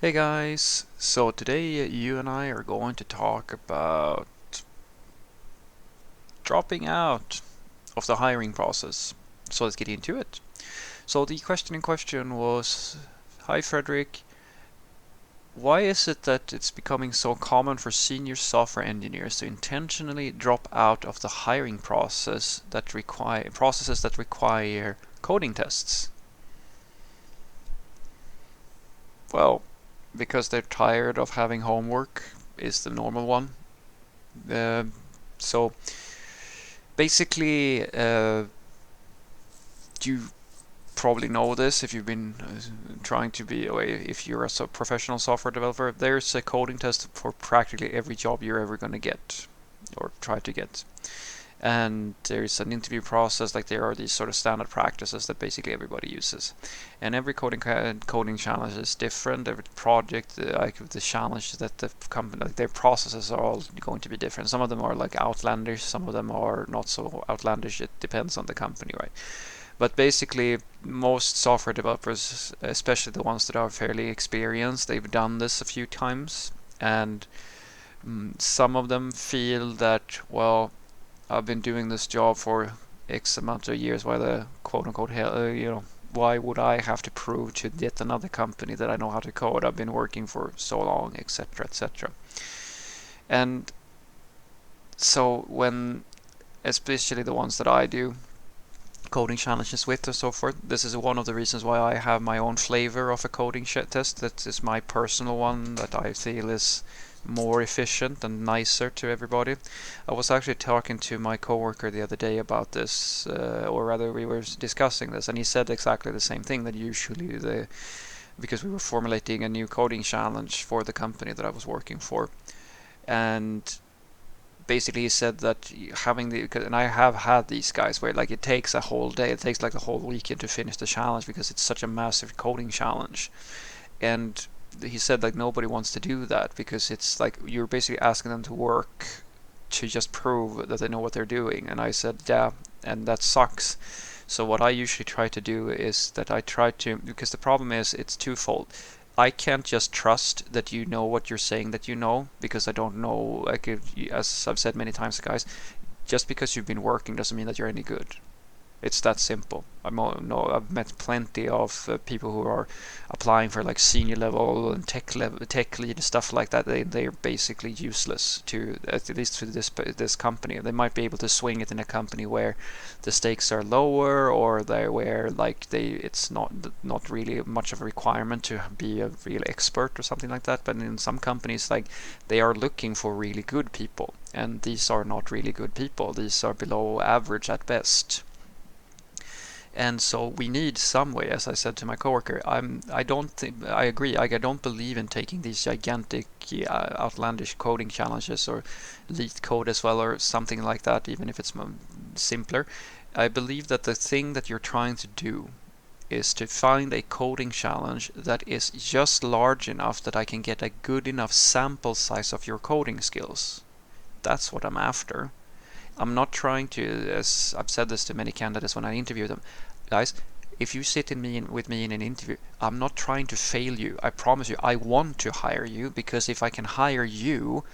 Hey guys, so today you and I are going to talk about dropping out of the hiring process. So let's get into it. So the question in question was, hi Frederick, why is it that it's becoming so common for senior software engineers to intentionally drop out of the hiring processes that require coding tests? Well, because they're tired of having homework is the normal one. Uh, so basically, you probably know this if you've been trying to be, or if you're a professional software developer, there's a coding test for practically every job you're ever going to get or try to get. And there's an interview process, like there are these sort of standard practices that basically everybody uses. And every coding challenge is different. Every project, like the challenge that the company, like their processes are all going to be different. Some of them are like outlandish, some of them are not so outlandish. It depends on the company, right? But basically, most software developers, especially the ones that are fairly experienced, they've done this a few times, and some of them feel that, well, I've been doing this job for X amount of years. Why the quote unquote hell, why would I have to prove to yet another company that I know how to code? I've been working for so long, etc., etc. And so when, especially the ones that I do coding challenges with or so forth, this is one of the reasons why I have my own flavor of a coding test. That is my personal one that I feel is more efficient and nicer to everybody. I was actually talking to my coworker the other day about this, or rather, we were discussing this, and he said exactly the same thing, that usually because we were formulating a new coding challenge for the company that I was working for, and basically he said that having and I have had these guys where like it takes a whole day, it takes like a whole weekend to finish the challenge because it's such a massive coding challenge. And he said like nobody wants to do that because it's like you're basically asking them to work to just prove that they know what they're doing. And I said, yeah, and that sucks. So what I usually try to do is that I try to, because the problem is it's twofold. I can't just trust that you know what you're saying that you know, because I don't know. Like, as I've said many times, guys, just because you've been working doesn't mean that you're any good. It's that simple. I've met plenty of people who are applying for like senior level and tech lead stuff like that. They're basically useless to, at least to this company. They might be able to swing it in a company where the stakes are lower, or they where like it's not really much of a requirement to be a real expert or something like that. But in some companies, like they are looking for really good people, and these are not really good people. These are below average at best. And so we need some way, as I said to my coworker. I don't think I agree. I don't believe in taking these gigantic, outlandish coding challenges or lead code as well or something like that, even if it's simpler. I believe that the thing that you're trying to do is to find a coding challenge that is just large enough that I can get a good enough sample size of your coding skills. That's what I'm after. I'm not trying to, as I've said this to many candidates when I interview them, guys, if you sit with me in an interview, I'm not trying to fail you. I promise you, I want to hire you, because if I can hire you,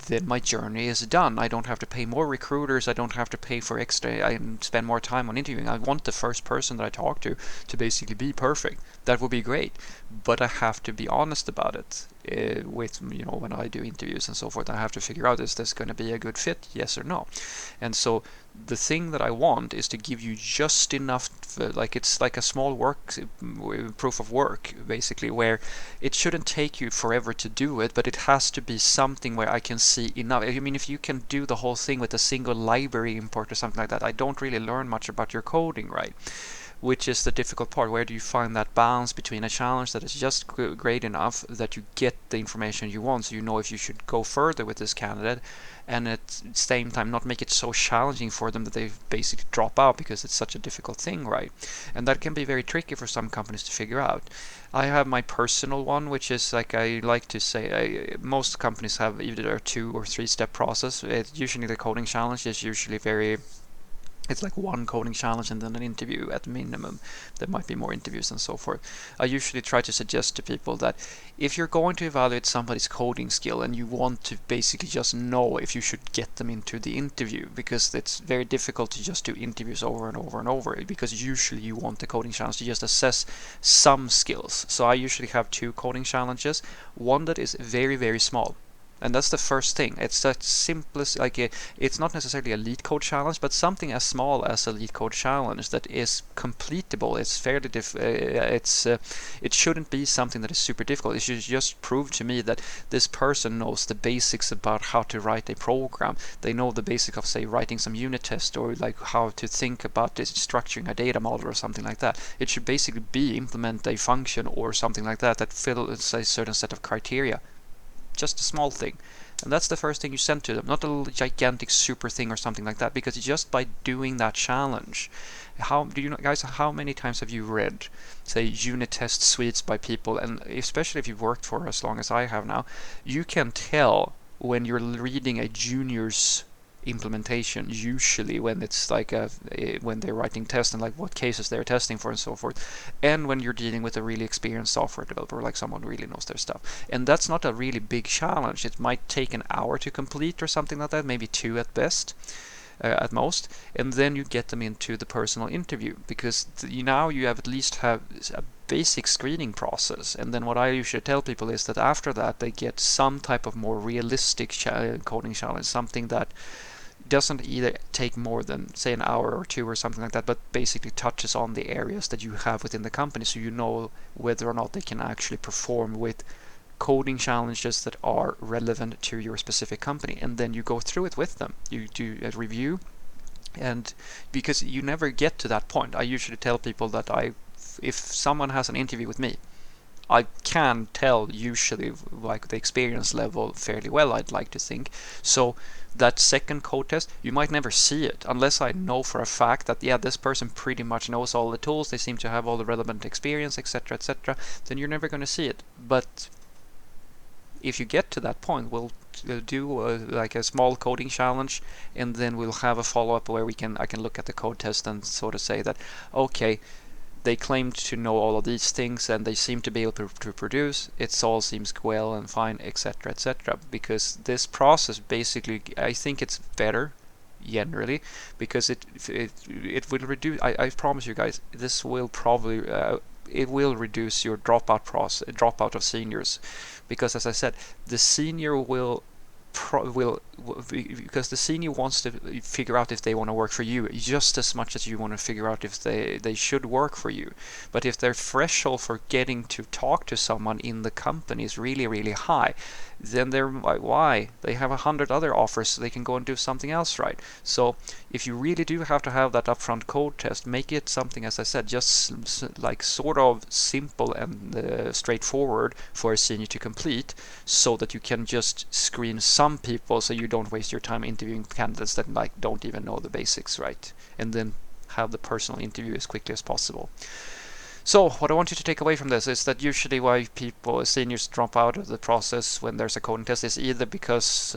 then my journey is done. I don't have to pay more recruiters. I don't have to pay for extra. I spend more time on interviewing. I want the first person that I talk to basically be perfect. That would be great, but I have to be honest about it. With when I do interviews and so forth, I have to figure out, is this going to be a good fit, yes or no? And so the thing that I want is to give you just enough, like it's like a small proof of work, basically, where it shouldn't take you forever to do it, but it has to be something where I can see enough. I mean, if you can do the whole thing with a single library import or something like that, I don't really learn much about your coding, right? Which is the difficult part. Where do you find that balance between a challenge that is just great enough that you get the information you want, so you know if you should go further with this candidate, and at the same time not make it so challenging for them that they basically drop out because it's such a difficult thing, right? And that can be very tricky for some companies to figure out. I have my personal one, which is like I like to say, most companies have either a 2 or 3 step process. Usually the coding challenge is usually very It's like one coding challenge and then an interview at minimum. There might be more interviews and so forth. I usually try to suggest to people that if you're going to evaluate somebody's coding skill and you want to basically just know if you should get them into the interview, because it's very difficult to just do interviews over and over and over, because usually you want the coding challenge to just assess some skills. So I usually have two coding challenges, one that is very, very small. And that's the first thing. It's that simplest, it's not necessarily a lead code challenge, but something as small as a lead code challenge that is completable. It's fairly it shouldn't be something that is super difficult. It should just prove to me that this person knows the basics about how to write a program. They know the basic of, say, writing some unit test, or like how to think about this, structuring a data model or something like that. It should basically be implement a function or something like that that fills a certain set of criteria. Just a small thing. And that's the first thing you send to them, not a gigantic super thing or something like that, because just by doing that challenge, how do you know, guys, how many times have you read, say, unit test suites by people, and especially if you've worked for as long as I have now, you can tell when you're reading a junior's implementation, usually when it's like when they're writing tests and like what cases they're testing for and so forth, and when you're dealing with a really experienced software developer, like someone who really knows their stuff. And that's not a really big challenge. It might take an hour to complete or something like that, maybe 2 at best, at most, and then you get them into the personal interview, because now you have at least have a basic screening process. And then what I usually tell people is that after that they get some type of more realistic coding challenge, something that doesn't either take more than, say, an hour or 2 or something like that, but basically touches on the areas that you have within the company, so you know whether or not they can actually perform with coding challenges that are relevant to your specific company. And then you go through it with them. You do a review, and because you never get to that point, I usually tell people that if someone has an interview with me, I can tell usually like the experience level fairly well, I'd like to think. So that second code test, you might never see it unless I know for a fact that, yeah, this person pretty much knows all the tools, they seem to have all the relevant experience, etc., etc. Then you're never going to see it. But if you get to that point, we'll do like a small coding challenge, and then we'll have a follow-up where I can look at the code test and sort of say that, okay, they claimed to know all of these things and they seem to be able to produce. It all seems well and fine, etc., etc. Because this process basically, I think it's better generally, because it will reduce. I promise you guys, this will probably it will reduce your dropout of seniors, because as I said, the senior will because the senior wants to figure out if they want to work for you just as much as you want to figure out if they should work for you. But if their threshold for getting to talk to someone in the company is really, really high, then they're why? They have 100 other offers, so they can go and do something else, right? So if you really do have to have that upfront code test, make it something, as I said, just like sort of simple and straightforward for a senior to complete, so that you can just screen some people, so you don't waste your time interviewing candidates that like don't even know the basics, right? And then have the personal interview as quickly as possible. So what I want you to take away from this is that usually why seniors drop out of the process when there's a coding test is either because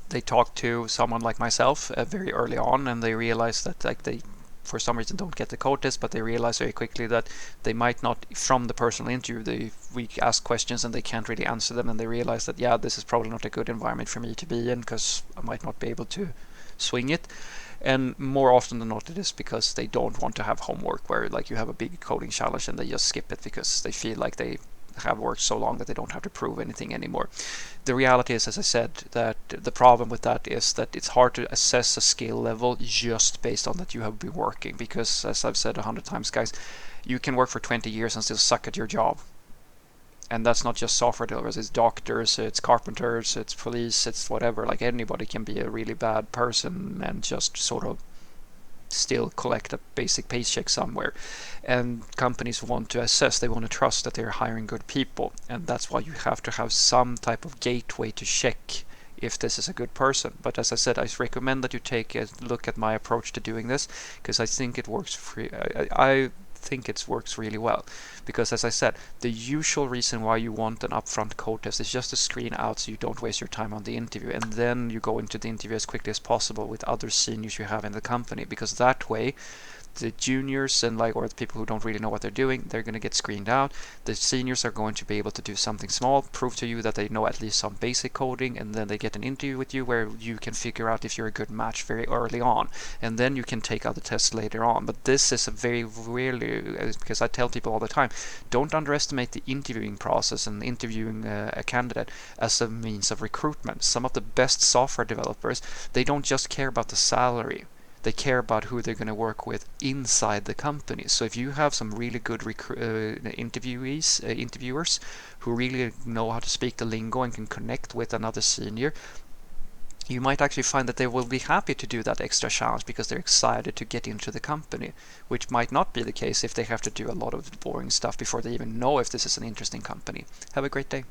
they talk to someone like myself very early on, and they realize that like they for some reason don't get the code test, but they realize very quickly that they might not, from the personal interview, we ask questions and they can't really answer them, and they realize that, yeah, this is probably not a good environment for me to be in because I might not be able to swing it. And more often than not, it is because they don't want to have homework where like you have a big coding challenge and they just skip it because they feel like they have worked so long that they don't have to prove anything anymore. The reality is, as I said, that the problem with that is that it's hard to assess a skill level just based on that you have been working, because as I've said 100 times, guys, you can work for 20 years and still suck at your job. And that's not just software developers, it's doctors, it's carpenters, it's police, it's whatever. Like anybody can be a really bad person and just sort of still collect a basic paycheck somewhere. And companies want to assess, they want to trust that they're hiring good people. And that's why you have to have some type of gateway to check if this is a good person. But as I said, I recommend that you take a look at my approach to doing this, because I think it works I think it works really well. Because as I said, the usual reason why you want an upfront code test is just to screen out so you don't waste your time on the interview, and then you go into the interview as quickly as possible with other seniors you have in the company, because that way the juniors and or the people who don't really know what they're doing, they're going to get screened out. The seniors are going to be able to do something small, prove to you that they know at least some basic coding, and then they get an interview with you where you can figure out if you're a good match very early on, and then you can take other tests later on. But this is a very really, because I tell people all the time, don't underestimate the interviewing process and interviewing a candidate as a means of recruitment. Some of the best software developers, they don't just care about the salary. They care about who they're going to work with inside the company. So if you have some really good interviewers who really know how to speak the lingo and can connect with another senior, you might actually find that they will be happy to do that extra challenge because they're excited to get into the company, which might not be the case if they have to do a lot of boring stuff before they even know if this is an interesting company. Have a great day.